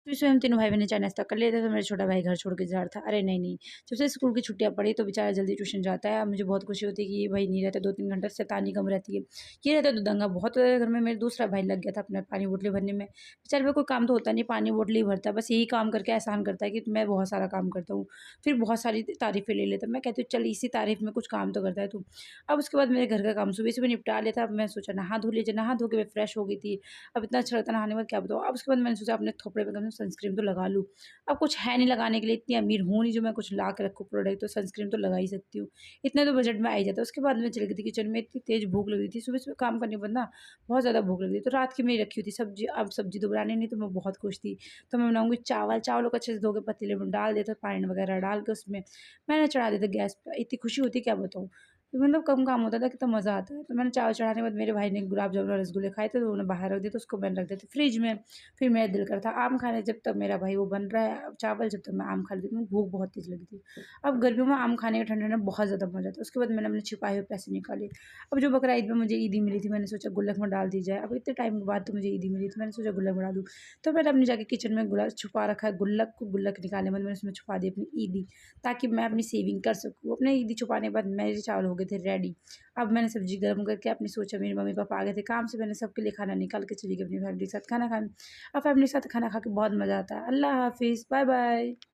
फिर स्वयं तीनों भाई-बहन ने चाय नाश्ता कर लिया था, तो मेरा छोटा भाई घर छोड़ के जा रहा था। अरे नहीं, जब से स्कूल की छुट्टियाँ पड़ी तो बेचारा जल्दी ट्यूशन जाता है। अब मुझे बहुत खुशी होती है कि ये भाई नहीं रहता, 2-3 घंटा शैतानी कम रहती है। ये रहता तो दंगा बहुत होता है घर में। मेरा दूसरा भाई लग गया था अपना पानी बोतलें भरने में। बेचारे पे कोई काम तो होता नहीं, पानी बोतल ही भरता है। बस यही काम करके एहसान करता है कि मैं बहुत सारा काम करता हूँ। फिर बहुत सारी तारीफ़ें ले लेता है। मैं कहती हूँ चल इसी तारीफ़ में कुछ काम तो करता है तू। अब उसके बाद मेरे घर का काम सुबह-सुबह निपटा लिया था। अब मैं सोचा नहा धो लीजिए, नहा धो के मैं फ्रेश हो गई थी। अब इतना अच्छा लगता है नहाने के बाद क्या बताऊँ। अब उसके बाद मैंने सोचा अपने थोपड़े पे कम से कम सनस्क्रीन तो लगा लूँ। अब कुछ है नहीं लगाने के लिए, इतनी अमीर हूँ नहीं जो मैं कुछ ला के रखूँ प्रोडक्ट, तो सनस्क्रीन तो लगा ही सकती हूँ। इतना तो बजट में आ ही जाता है। उसके बाद मैं चली गई थी किचन में, इतनी तेज़ भूख लगी थी, सुबह-सुबह काम करने के बाद ना बहुत ज़्यादा भूख लगी थी। तो रात की मेरी रखी हुई थी सब्ज़ी, अब सब्ज़ी तो बनानी नहीं तो मैं बहुत खुश थी। तो मैं बनाऊँगी चावल, चावलों को अच्छे से धो के पतीले में डाल दिया था, पानी वगैरह डाल के उसमें मैंने चढ़ा दिया था गैस पे। इतनी खुशी होती क्या बताऊँ। तो मतलब कम काम होता था, कितना मज़ा आता है। तो मैंने चावल चढ़ाने के बाद मेरे भाई ने गुलाब जामुन और रसगुल्ले खाए थे, तो उन्होंने बाहर रख दिए, तो उसको मैंने रख दिया था फ्रिज में। फिर मेरा दिल कर था आम खाने, जब तक मेरा भाई वो बन रहा है चावल, जब तक मैं आम खा लेती थी, भूख बहुत तेज़ लगी थी। अब गर्मियों में आम खाने का ठंडे-ठंडे में बहुत ज़्यादा मज़ा आता है। उसके बाद मैंने अपने छुपाए हुए पैसे निकाले। अब जो बकरा ईद में मुझे ईदी मिली थी, मैंने सोचा गुल्लक में डाल दी जाए। अब इतने टाइम के बाद तो मुझे ईदी मिली थी, मैंने सोचा गुल्लक में डाल दूँ। तो मैंने अपने जाके किचन में छुपा रखा है गुल्लक को, गुल्लक निकालने के बाद मैंने उसमें छुपा दी अपनी ईदी, ताकि मैं अपनी सेविंग कर सकूँ। अपने ईदी छुपाने के बाद मेरे चावल हो गए थे रेडी। अब मैंने सब्ज़ी गरम करके अपनी सोचा, मेरे मम्मी-पापा आ गए थे काम से, मैंने सबके लिए खाना निकाल के चली गई अपनी फैमिली के साथ खाना खाने। और फैमिली के साथ खाना खा के बहुत मज़ा आता है। अल्लाह हाफ़िज़, बाय बाय।